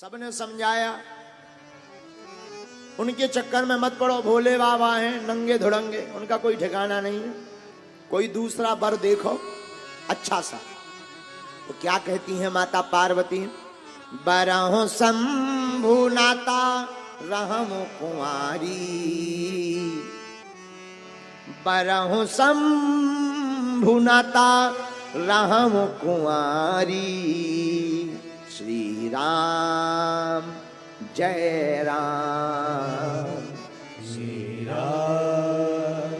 सबने समझाया, उनके चक्कर में मत पड़ो, भोले बाबा हैं नंगे धुड़ंगे, उनका कोई ठिकाना नहीं है। कोई दूसरा वर देखो अच्छा सा। तो क्या कहती हैं माता पार्वती, बरहो शंभु नाता रहम कुंवारी, बरहो शंभु नाता रहम कुंवारी, श्री राम जय राम, श्री राम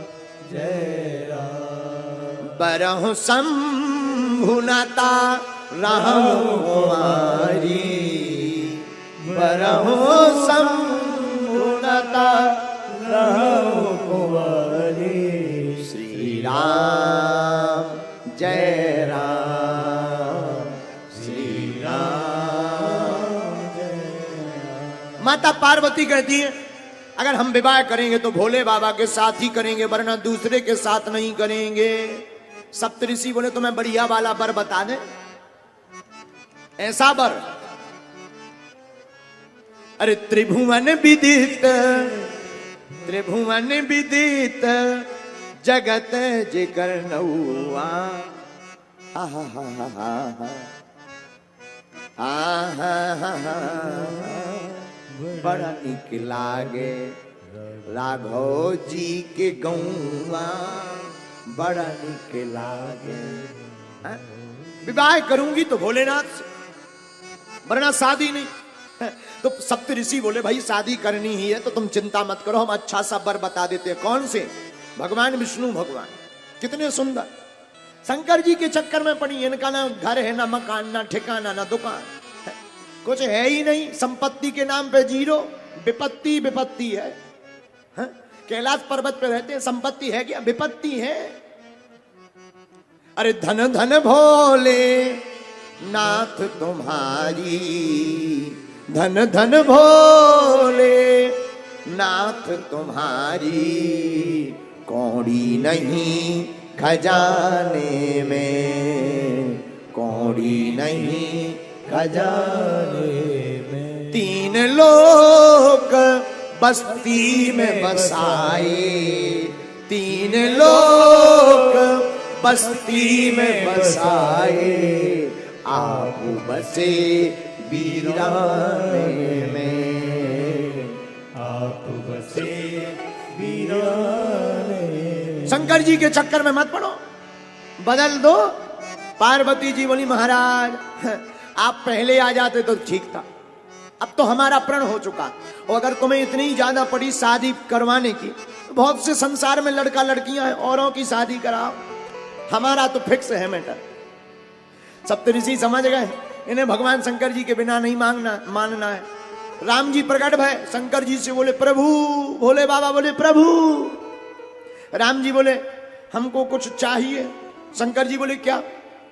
जय राम, बरहु शंभु नाता रहम कुंवारी, बरहु शंभु नाता रहम कुंवारी, श्री राम जय राम, श्री राम जय राम। माता पार्वती कहती है अगर हम विवाह करेंगे तो भोले बाबा के साथ ही करेंगे, वरना दूसरे के साथ नहीं करेंगे। सप्तऋषि बोले तुम्हें बढ़िया वाला वर बता दे, ऐसा वर। अरे त्रिभुवन विदित, त्रिभुवन विदित जगत जिकर नौआ, हा हा हा हा हा हा, बड़ा निक लागे राघव जी के गौआ, बड़ा निक लागे। विवाह करूंगी तो भोलेनाथ से, वरना शादी नहीं। तो सप्तऋषि बोले भाई शादी करनी ही है तो तुम चिंता मत करो, हम अच्छा सा वर बता देते हैं। कौन से? भगवान विष्णु भगवान, कितने सुंदर। शंकर जी के चक्कर में पड़ी, इनका ना घर है ना मकान ना ठिकाना ना दुकान, कुछ है ही नहीं। संपत्ति के नाम पे जीरो, विपत्ति विपत्ति है। कैलाश पर्वत पे रहते हैं, संपत्ति है क्या? विपत्ति है। अरे धन धन भोले नाथ तुम्हारी, धन धन भोले नाथ तुम्हारी, कौड़ी नहीं खजाने में, कौड़ी नहीं खजाने में। तीन लोग बस्ती में बसाए, तीन लोग बस्ती में बसाए, आप बसे वीराने में, आप बसे वीराने। शंकर जी के चक्कर में मत पड़ो, बदल दो। पार्वती जी बोली महाराज आप पहले आ जाते तो ठीक था, अब तो हमारा प्रण हो चुका। और अगर तुम्हें इतनी ज्यादा पड़ी शादी करवाने की, तो बहुत से संसार में लड़का लड़कियां हैं, औरों की शादी कराओ, हमारा तो फिक्स है मैटर। सप्तऋषि समझ गए, इन्हें भगवान शंकर जी के बिना नहीं मानना है। राम जी प्रकट भय, शंकर जी से बोले प्रभु, भोले बाबा बोले प्रभु। राम जी बोले हमको कुछ चाहिए। शंकर जी बोले क्या?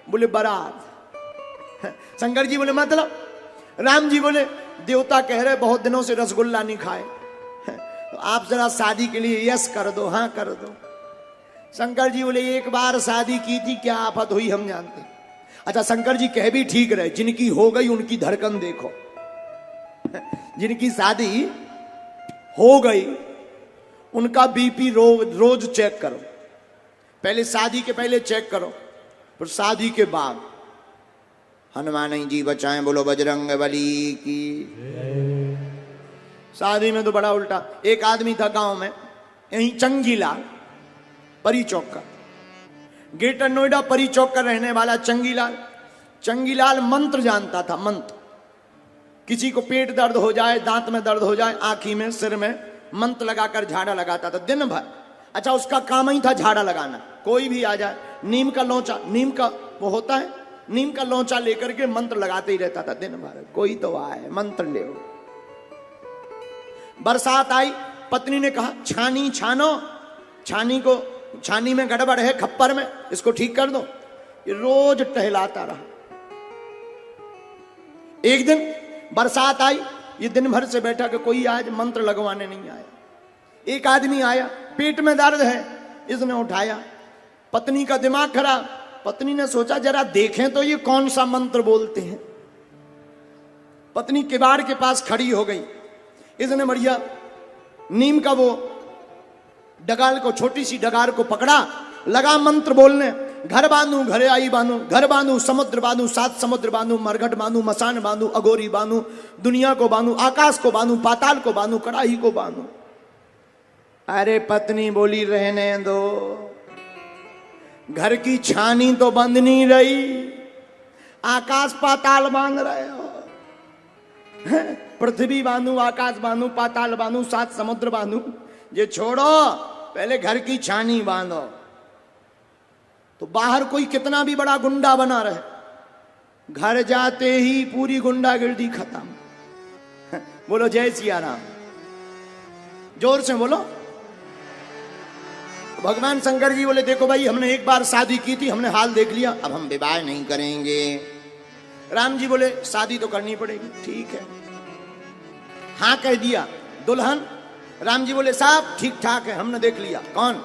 बोले बारात। शंकर जी बोले मतलब? राम जी बोले देवता कह रहे बहुत दिनों से रसगुल्ला नहीं खाए, तो आप जरा शादी के लिए यस कर दो, हाँ कर दो। शंकर जी बोले एक बार शादी की थी, क्या आफत हुई हम जानते। अच्छा शंकर जी कह भी ठीक रहे, जिनकी हो गई उनकी धड़कन देखो। जिनकी शादी हो गई उनका बीपी रोज चेक करो। पहले शादी के पहले चेक करो, फिर शादी के बाद। हनुमान जी बचाएं, बोलो बजरंग बली की। शादी में तो बड़ा उल्टा। एक आदमी था गांव में, यहीं चंगीलाल परी चौक का, ग्रेटर नोएडा परी चौक का रहने वाला चंगीलाल। चंगीलाल मंत्र जानता था, मंत्र। किसी को पेट दर्द हो जाए, दांत में दर्द हो जाए, आंखी में, सिर में, मंत्र लगाकर झाड़ा लगाता था दिन भर। अच्छा उसका काम ही था झाड़ा लगाना। कोई भी आ जाए, नीम का लोचा, नीम का वो होता है, नीम का लोचा लेकर के मंत्र लगाते ही रहता था दिन भर। कोई तो आए मंत्र ले। बरसात आई, पत्नी ने कहा छानी छानो, छानी को, छानी में गड़बड़ है, खप्पर में, इसको ठीक कर दो। ये रोज टहलाता रहा। एक दिन बरसात आई, ये दिन भर से बैठा कि कोई आज मंत्र लगवाने नहीं आया। एक आदमी आया, पेट में दर्द है, इसने उठाया। पत्नी का दिमाग खराब, पत्नी ने सोचा जरा देखें तो ये कौन सा मंत्र बोलते हैं। पत्नी किवाड़ के पास खड़ी हो गई। इसने बढ़िया नीम का वो डगाल को, छोटी सी डगार को पकड़ा, लगा मंत्र बोलने, घर बांधू घरे आई बांधू, घर बांधू समुद्र बांधू, सात समुद्र बांधू, मरघट बांधू, मसान बांधू, अगोरी बांधू, दुनिया को बांधू, आकाश को बांधू, पाताल को बांधू, कड़ाही को बांधू। अरे पत्नी बोली रहने दो, घर की छानी तो बंद नहीं रही, आकाश पाताल बांध रहे हो। पृथ्वी बांधू, आकाश बांधू, पाताल बांधू, सात समुद्र बांधू, ये छोड़ो, पहले घर की छानी बांधो। तो बाहर कोई कितना भी बड़ा गुंडा बना रहे, घर जाते ही पूरी गुंडागिर्दी खत्म। बोलो जय सिया राम, जोर से बोलो। भगवान शंकर जी बोले देखो भाई, हमने एक बार शादी की थी, हमने हाल देख लिया, अब हम विवाह नहीं करेंगे। राम जी बोले शादी तो करनी पड़ेगी, ठीक है। हाँ कह दिया दुल्हन। राम जी बोले साहब ठीक ठाक है, हमने देख लिया। कौन?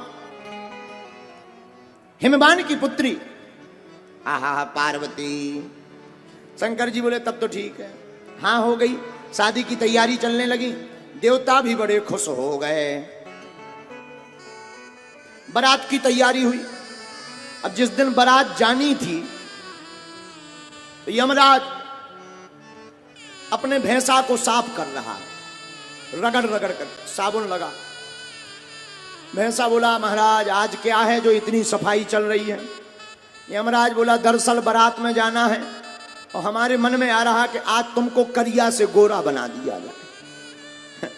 हिमवान की पुत्री, आहा पार्वती। शंकर जी बोले तब तो ठीक है। हाँ हो गई, शादी की तैयारी चलने लगी, देवता भी बड़े खुश हो गए। बारात की तैयारी हुई। अब जिस दिन बारात जानी थी तो यमराज अपने भैंसा को साफ कर रहा, रगड़ रगड़ कर साबुन लगा। भैंसा बोला महाराज आज क्या है जो इतनी सफाई चल रही है? यमराज बोला दरअसल बारात में जाना है और हमारे मन में आ रहा कि आज तुमको करिया से गोरा बना दिया जाए।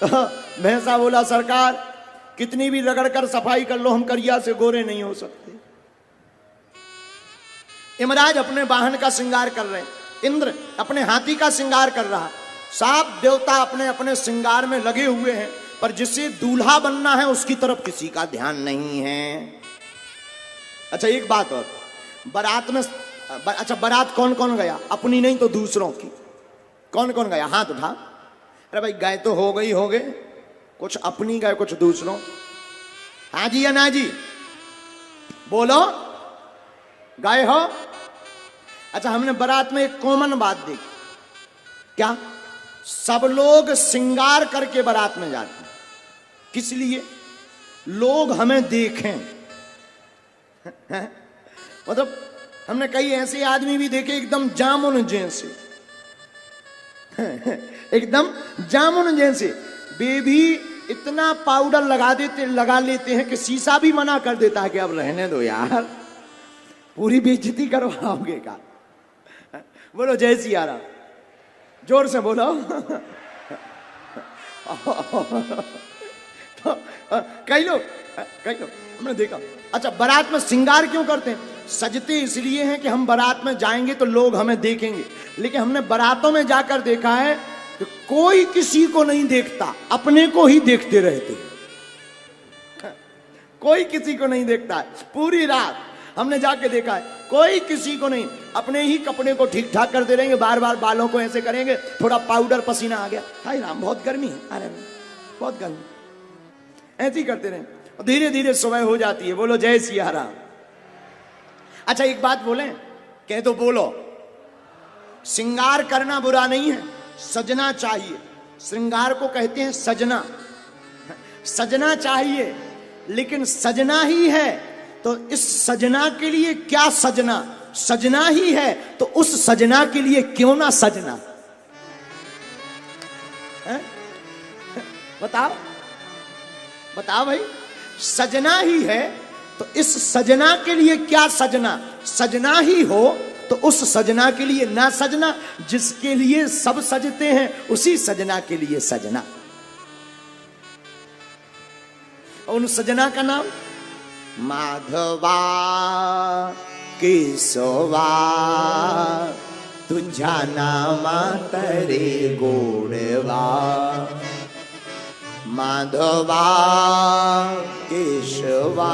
तो भैंसा बोला सरकार कितनी भी रगड़ कर सफाई कर लो, हम करिया से गोरे नहीं हो सकते। यमराज अपने वाहन का श्रृंगार कर रहे हैं, इंद्र अपने हाथी का श्रृंगार कर रहा, सब देवता अपने अपने श्रृंगार में लगे हुए हैं, पर जिसे दूल्हा बनना है उसकी तरफ किसी का ध्यान नहीं है। अच्छा एक बात और, बारात में अच्छा बारात कौन कौन गया? अपनी नहीं तो दूसरों की। कौन कौन गया? हाथ उठा। अरे भाई गए तो हो गई, हो गए, कुछ अपनी गए कुछ दूसरों। हाँ जी या ना जी? बोलो गए हो? अच्छा हमने बारात में एक कॉमन बात देखी, क्या? सब लोग श्रृंगार करके बारात में जाते हैं। किस लिए? लोग हमें देखें। मतलब हमने कई ऐसे आदमी भी देखे एकदम जामुन जैसे, एकदम जामुन जैसे, वे भी इतना पाउडर लगा लेते हैं कि शीशा भी मना कर देता है कि अब रहने दो यार, पूरी बेइज्जती करवाओगे का। बोलो जय सिया राम, जोर से बोलो। तो कई लोग हमने देखा। अच्छा बारात में श्रृंगार क्यों करते हैं? सजते इसलिए हैं कि हम बारात में जाएंगे तो लोग हमें देखेंगे। लेकिन हमने बारातों में जाकर देखा है कि कोई किसी को नहीं देखता, अपने को ही देखते रहते हैं। कोई किसी को नहीं देखता है। पूरी रात हमने जाके देखा है, कोई किसी को नहीं, अपने ही कपड़े को ठीक ठाक करते रहेंगे, बार बार बालों को ऐसे करेंगे, थोड़ा पाउडर पसीना आ गया, हाय राम बहुत गर्मी है, अरे बहुत गर्मी, ऐसे ही करते रहे। धीरे धीरे सुबह हो जाती है। बोलो जय सिया राम। अच्छा एक बात बोलें, कह तो बोलो, श्रृंगार करना बुरा नहीं है, सजना चाहिए। श्रृंगार को कहते हैं सजना, सजना चाहिए। लेकिन सजना ही है तो इस सजना के लिए क्या सजना? सजना ही है तो उस सजना के लिए क्यों ना सजना? है? बताओ बताओ भाई, सजना ही है तो इस सजना के लिए क्या सजना? सजना ही हो तो उस सजना के लिए ना सजना, जिसके लिए सब सजते हैं उसी सजना के लिए सजना। उन सजना का नाम माधवा केशवा, तुझा नामा तरे गोडवा। माधवा केशवा,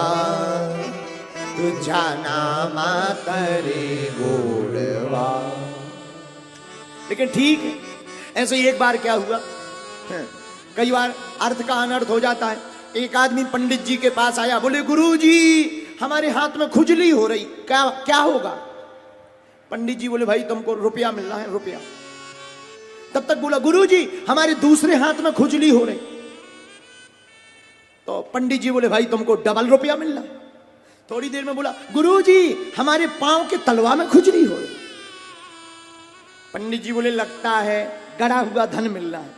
तुझा नामा तरे गोडवा। लेकिन ठीक है, ऐसे ही एक बार क्या हुआ, कई बार अर्थ का अनर्थ हो जाता है। एक आदमी पंडित जी के पास आया, बोले गुरुजी हमारे हाथ में खुजली हो रही, क्या क्या होगा? पंडित जी बोले भाई तुमको रुपया मिलना है, रुपया। तब तक बोला गुरुजी हमारे दूसरे हाथ में खुजली हो रही। तो पंडित जी बोले भाई तुमको डबल रुपया मिल रहा। थोड़ी देर में बोला गुरुजी हमारे पांव के तलवा में खुजली हो रही। पंडित जी बोले लगता है गड़ा हुआ धन मिल रहा है।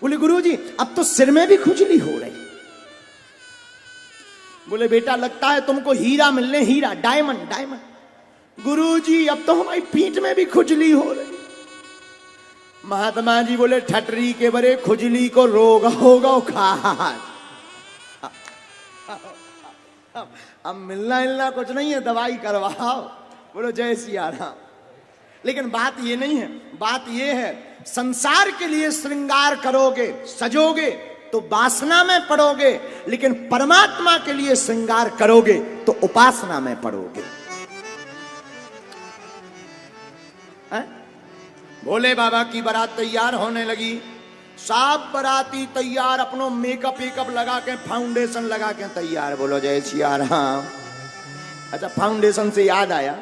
बोले गुरुजी अब तो सिर में भी खुजली हो रही। बोले बेटा लगता है तुमको हीरा मिलने, हीरा डायमंड डायमंड। गुरुजी अब तो हमारी पीठ में भी खुजली हो रही। महात्मा जी बोले ठटरी के बरे खुजली को रोग होगा खास। अब मिलना मिलना कुछ नहीं है, दवाई करवाओ। बोलो जय सिया राम। लेकिन बात ये नहीं है, बात ये है संसार के लिए श्रृंगार करोगे सजोगे तो वासना में पड़ोगे, लेकिन परमात्मा के लिए श्रृंगार करोगे तो उपासना में पड़ोगे। भोले बाबा की बारात तैयार होने लगी। सब बाराती तैयार, अपनो मेकअप वेकअप लगा के फाउंडेशन लगा के तैयार। बोलो जय सिया राम। अच्छा फाउंडेशन से याद आया,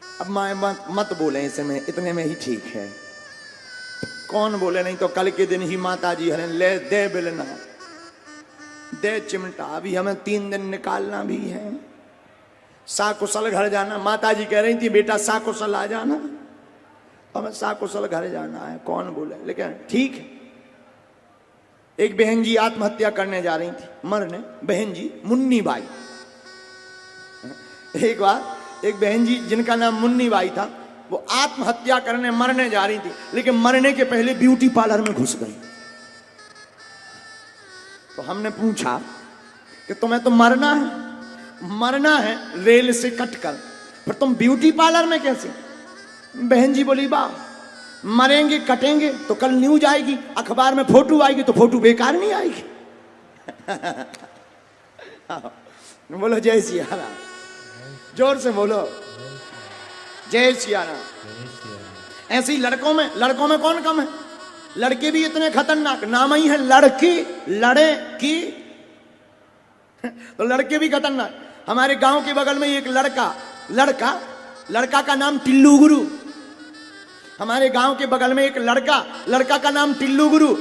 अब मैं मत बोले इसमें, इतने में ही ठीक है। कौन बोले नहीं तो कल के दिन ही माता जी हरे ले दे बिलना दे चिमटा। अभी हमें 3 दिन निकालना भी है। साकुशल घर जाना, माता जी कह रही थी बेटा साकुशल आ जाना, हमें साकुशल घर जाना है। कौन बोले, लेकिन ठीक है। एक बहन जी आत्महत्या करने जा रही थी, मरने। बहन जी मुन्नी बाई। एक बार एक बहन जी जिनका नाम मुन्नी बाई था, वो आत्महत्या करने मरने जा रही थी, लेकिन मरने के पहले ब्यूटी पार्लर में घुस गई। तो हमने पूछा कि तुम्हें तो मरना है रेल से कटकर, पर तुम ब्यूटी पार्लर में कैसे? बहन जी बोली बा मरेंगे कटेंगे तो कल न्यूज आएगी, अखबार में फोटो आएगी, तो फोटो बेकार नहीं आएगी। बोलो जय सिया राम, जोर से बोलो जय सिया राम। ऐसे ही लड़कों में कौन कम है? लड़के भी इतने खतरनाक, नाम ही है लड़की लड़े की। तो लड़के भी खतरनाक। हमारे गांव के बगल में एक लड़का का नाम टिल्लू गुरु। हमारे गांव के बगल में एक लड़का का नाम टिल्लू गुरु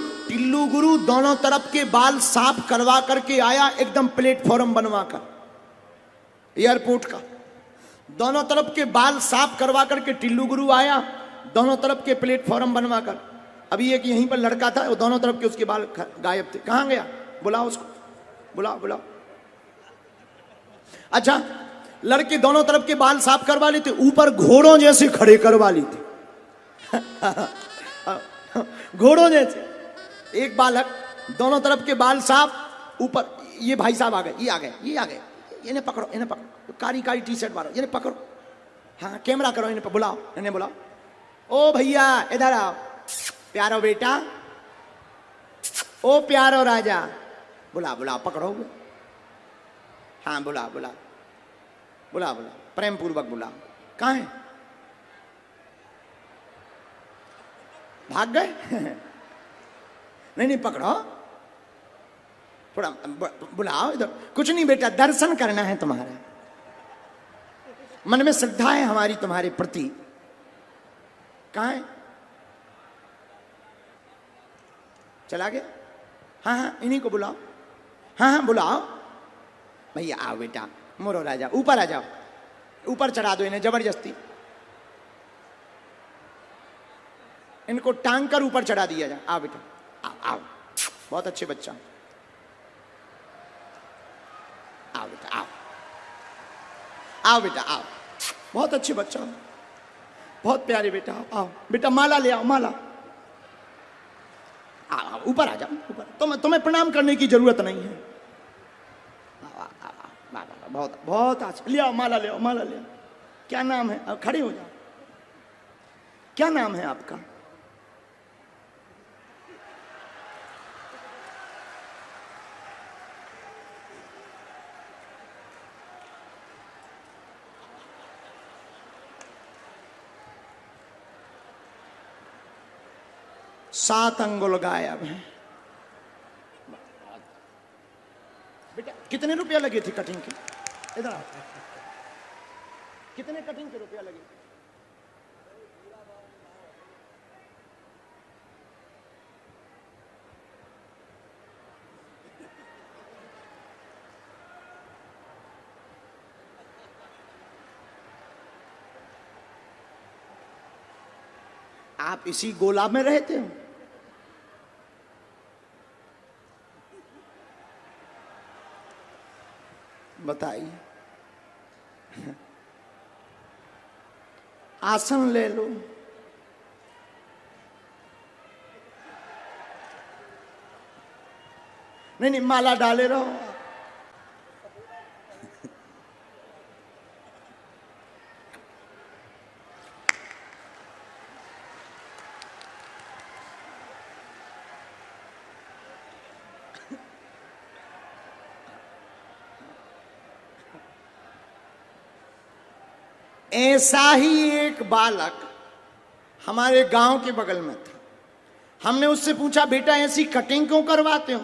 दोनों तरफ के बाल साफ करवा करके आया, एकदम प्लेटफॉर्म बनवा कर, एयरपोर्ट का दोनों तरफ के बाल साफ करवा करके टिल्लू गुरु आया, दोनों तरफ के प्लेटफॉर्म बनवा कर। अभी एक यहीं पर लड़का था, वो दोनों तरफ के उसके बाल गायब थे। कहां गया? बुलाओ उसको, बुलाओ। अच्छा लड़के दोनों तरफ के बाल साफ करवा लेते, ऊपर घोड़ों जैसे खड़े करवा लेते। घोड़ों जैसे। एक बालक दोनों तरफ के बाल साफ, ऊपर ये भाई साहब आ गए, ये आ गए, इन्हें पकड़ो, कारी टी शर्ट वालों, इन्हें पकड़ो। हाँ कैमरा करो, इन्हें बुलाओ। ओ भैया इधर आओ, प्यारो बेटा, ओ प्यारो राजा, बुला पकड़ो। हाँ बुला प्रेम पूर्वक बुला। कहाँ है? भाग गए? नहीं पकड़ो, थोड़ा बुलाओ इधर। कुछ नहीं बेटा, दर्शन करना है तुम्हारा, मन में श्रद्धा है हमारी तुम्हारे प्रति। कहाँ है? चला गया? हाँ इन्हीं को बुलाओ। हाँ बुलाओ भैया, आओ बेटा, मोरो राजा, ऊपर आ जाओ, ऊपर चढ़ा दो इन्हें जबरदस्ती। इनको टांग कर ऊपर चढ़ा दिया जाए। आओ बेटा, आओ, बहुत अच्छे बच्चा। आओ बेटा, आओ बेटा, आओ, बहुत अच्छे बच्चा, बहुत प्यारे बेटा। आओ बेटा, माला ले आओ, माला। आओ ऊपर आ जाओ, ऊपर। तुम्हें प्रणाम करने की जरूरत नहीं है। बहुत अच्छा, ले आओ माला, ले आओ। क्या नाम है? खड़े हो जाओ। क्या नाम है आपका? सात अंगुल गायब है। बेटा कितने रुपया लगे थे कटिंग के? इधर आओ। कितने कटिंग के रुपया लगे? आप इसी गोला में रहते हो? बताइए। आसन ले लो। नहीं नहीं, माला डाले रहो। ऐसा ही एक बालक हमारे गांव के बगल में था। हमने उससे पूछा, बेटा ऐसी कटिंग क्यों करवाते हो?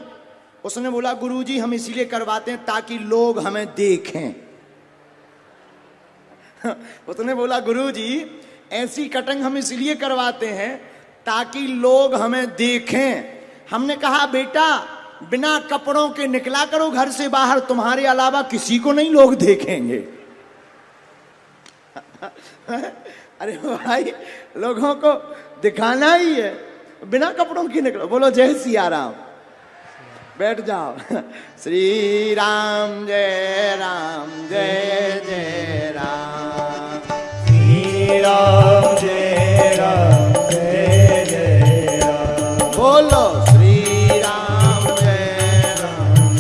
उसने बोला, गुरुजी हम इसीलिए करवाते हैं ताकि लोग हमें देखें। उसने बोला, गुरुजी ऐसी कटिंग हम इसलिए करवाते हैं ताकि लोग हमें देखें। हमने कहा, बेटा बिना कपड़ों के निकला करो घर से बाहर, तुम्हारे अलावा किसी को नहीं लोग देखेंगे। अरे भाई, लोगों को दिखाना ही है, बिना कपड़ों की निकलो। बोलो जय सिया राम। बैठ जाओ। श्री राम जय राम, जय जय राम। श्री राम जय राम, जय जय राम। बोलो श्री राम जय राम,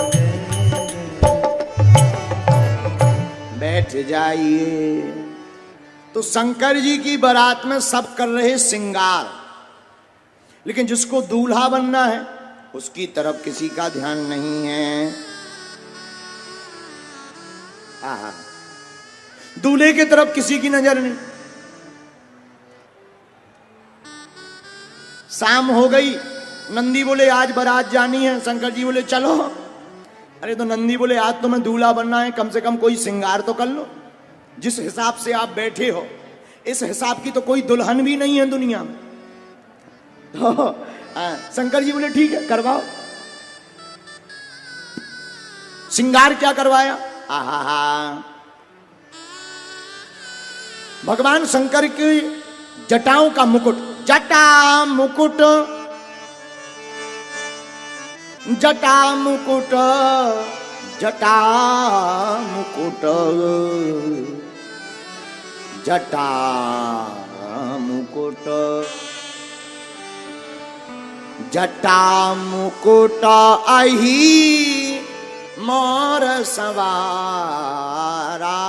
बैठ जाइए। तो शंकर जी की बारात में सब कर रहे श्रृंगार, लेकिन जिसको दूल्हा बनना है उसकी तरफ किसी का ध्यान नहीं है। आहा, दूल्हे की तरफ किसी की नजर नहीं। शाम हो गई, नंदी बोले आज बारात जानी है। शंकर जी बोले चलो। अरे तो नंदी बोले आज तुम्हें दूल्हा बनना है, कम से कम कोई श्रृंगार तो कर लो। जिस हिसाब से आप बैठे हो इस हिसाब की तो कोई दुल्हन भी नहीं है दुनिया में। तो शंकर जी बोले ठीक है करवाओ। श्रृंगार क्या करवाया? आहा, भगवान शंकर की जटाओं का मुकुट, जटा मुकुट, जटा मुकुट, जटा मुकुट, जटा मुकुट, जटा मुकुट अही मोर सवारा।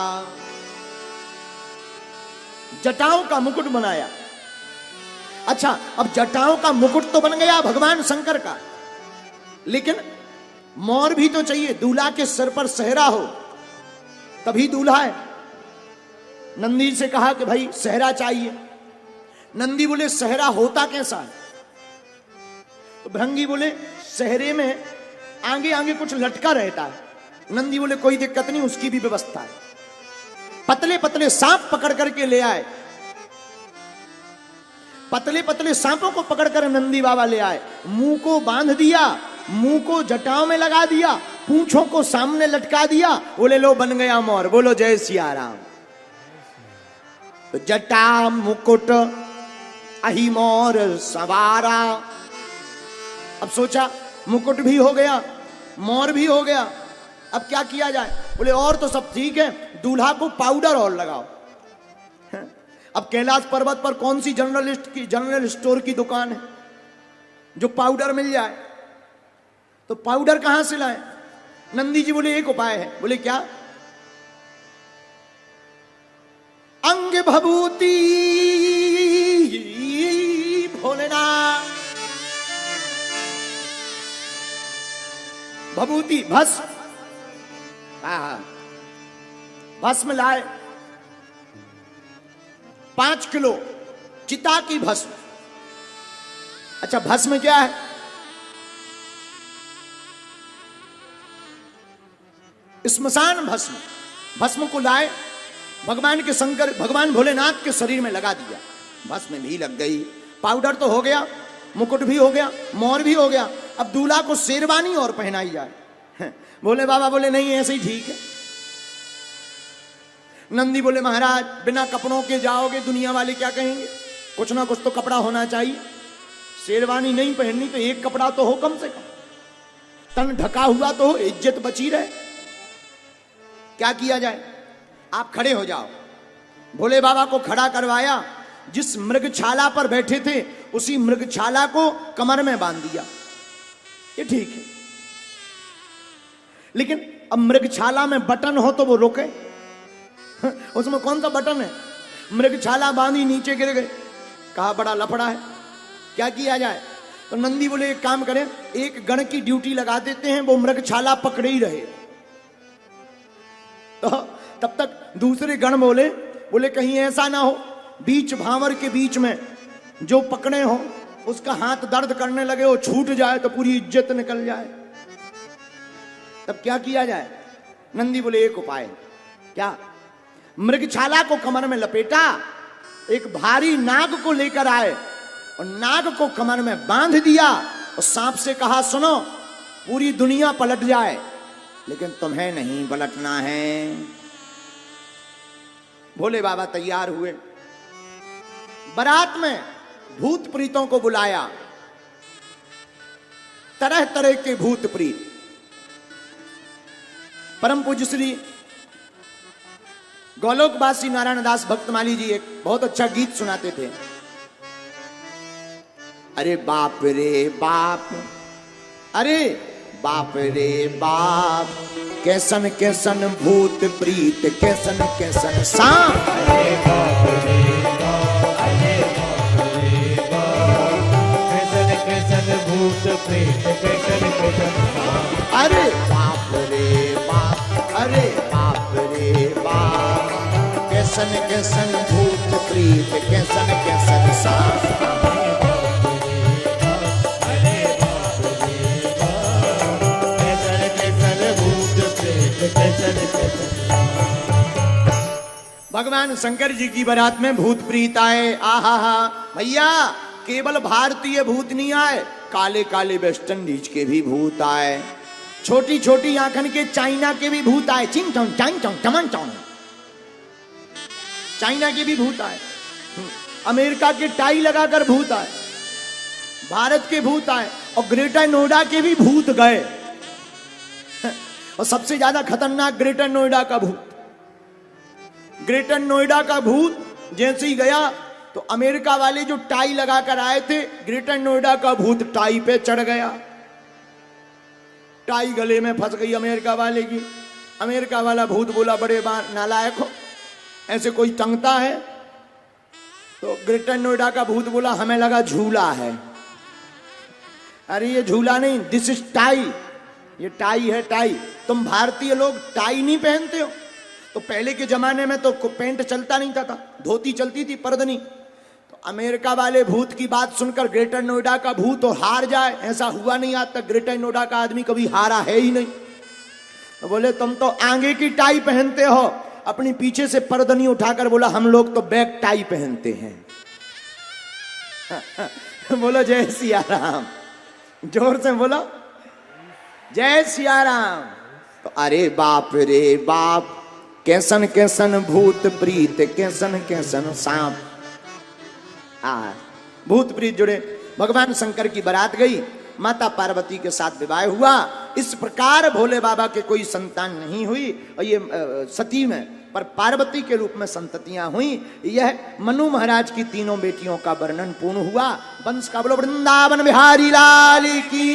जटाओं का मुकुट बनाया। अच्छा, अब जटाओं का मुकुट तो बन गया भगवान शंकर का, लेकिन मोर भी तो चाहिए। दूल्हा के सिर पर सेहरा हो तभी दूल्हा है। नंदी से कहा कि भाई सेहरा चाहिए। नंदी बोले सेहरा होता कैसा है? तो भृंगी बोले सेहरे में आगे आगे कुछ लटका रहता है। नंदी बोले कोई दिक्कत नहीं, उसकी भी व्यवस्था है। पतले पतले सांप पकड़ करके ले आए। पतले पतले सांपों को पकड़कर नंदी बाबा ले आए। मुंह को बांध दिया, मुंह को जटाओं में लगा दिया, पूंछों को सामने लटका दिया। बोले लो बन गया मोर। बोलो जय सिया राम। तो जटा मुकुट अही मोर सवारा। अब सोचा मुकुट भी हो गया, मोर भी हो गया, अब क्या किया जाए? बोले और तो सब ठीक है, दूल्हा को पाउडर और लगाओ। अब कैलाश पर्वत पर कौन सी जनरल स्टोर की दुकान है जो पाउडर मिल जाए? तो पाउडर कहां से लाए? नंदी जी बोले एक उपाय है। बोले क्या? अंग भभूति भोलेनाथ। भभूति भस्म, भस्म लाए 5 किलो चिता की भस्म। अच्छा, भस्म क्या है? श्मशान भस्म। भस्म को लाए, भगवान के शंकर, भगवान भोलेनाथ के शरीर में लगा दिया। भस्म भी लग गई, पाउडर तो हो गया, मुकुट भी हो गया, मोर भी हो गया। अब दूल्हा को शेरवानी और पहनाई जाए। बोले बाबा बोले नहीं ऐसे ही ठीक है। नंदी बोले महाराज बिना कपड़ों के जाओगे, दुनिया वाले क्या कहेंगे? कुछ ना कुछ तो कपड़ा होना चाहिए। शेरवानी नहीं पहननी तो एक कपड़ा तो हो कम से कम, तन ढका हुआ तो हो, इज्जत बची रहे। क्या किया जाए? आप खड़े हो जाओ। भोले बाबा को खड़ा करवाया, जिस मृगछाला पर बैठे थे उसी मृगछाला को कमर में बांध दिया। ये ठीक है, लेकिन अब मृगछाला में बटन हो तो वो रुके? उसमें कौन सा बटन है? मृगछाला बांधी, नीचे गिर गए। कहा बड़ा लफड़ा है, क्या किया जाए? तो नंदी बोले एक काम करें, एक गण की ड्यूटी लगा देते हैं, वो मृगछाला पकड़े ही रहे। तो तब तक दूसरे गण बोले कहीं ऐसा ना हो बीच भांवर के बीच में जो पकड़े हो उसका हाथ दर्द करने लगे, वो छूट जाए तो पूरी इज्जत निकल जाए। तब क्या किया जाए? नंदी बोले एक उपाय। क्या? मृगछाला को कमर में लपेटा, एक भारी नाग को लेकर आए और नाग को कमर में बांध दिया और सांप से कहा सुनो, पूरी दुनिया पलट जाए लेकिन तुम्हें नहीं पलटना है। भोले बाबा तैयार हुए, बारात में भूत प्रीतों को बुलाया, तरह तरह के भूत प्रीत। परम पूज्य श्री गोलोकवासी नारायण दास भक्तमाली जी एक बहुत अच्छा गीत सुनाते थे। अरे बाप रे बाप, अरे बाप रे बाप, कैसन कैसन भूत प्रीत, कैसन कैसन सांप। अरे बाप रे बाप, अरे बाप रे बाप, कैसन कैसन भूत प्रेत, कैसन कैसन सांप। अरे बाप रे बाप, अरे बाप रे बाप, कैसन कैसन भूत प्रीत, कैसन कैसन सांप। भगवान शंकर जी की बारात में भूत प्रीत आए। आहा हा भैया, केवल भारतीय भूत नहीं आए, काले काले वेस्ट इंडीज के भी भूत आए, छोटी छोटी आंखन के चाइना के भी भूत आए, चिंग चौंग चांग चौंग चमन चौंग, चाइना के भी भूत आए, अमेरिका के टाई लगाकर भूत आए, भारत के भूत आए और ग्रेटर नोएडा के भी भूत गए। और सबसे ज्यादा खतरनाक ग्रेटर नोएडा का भूत। ग्रेटर नोएडा का भूत जैसे ही गया तो अमेरिका वाले जो टाई लगाकर आए थे, ग्रेटर नोएडा का भूत टाई पे चढ़ गया, टाई गले में फंस गई अमेरिका वाले की। अमेरिका वाला भूत बोला बड़े नालायक हो, ऐसे कोई टंगता है? तो ग्रेटर नोएडा का भूत बोला हमें लगा झूला है। अरे ये झूला नहीं, दिस इज टाई, ये टाई है टाई। तुम भारतीय लोग टाई नहीं पहनते हो? तो पहले के जमाने में तो पेंट चलता नहीं था, धोती चलती थी, पर्द नहीं। तो अमेरिका वाले भूत की बात सुनकर ग्रेटर नोएडा का भूत तो हार जाए, ऐसा हुआ नहीं आज तक, ग्रेटर नोएडा का आदमी कभी हारा है ही नहीं। तो बोले तुम तो आगे की टाई पहनते हो, अपनी पीछे से पर्दनी उठाकर बोला हम लोग तो बैक टाई पहनते हैं। बोलो जय सिया राम, जोर से बोलो जय सिया राम। तो अरे बाप रे बाप, कैसन कैसन भूत प्रीत, कैसन कैसन सांप। भूत प्रीत जुड़े। भगवान शंकर की बारात गई, माता पार्वती के साथ विवाह हुआ। इस प्रकार भोले बाबा के कोई संतान नहीं हुई और ये सती में पर पार्वती के रूप में संततियां हुई। यह मनु महाराज की तीनों बेटियों का वर्णन पूर्ण हुआ। वंश का बोलो वृंदावन बिहारी लाल की।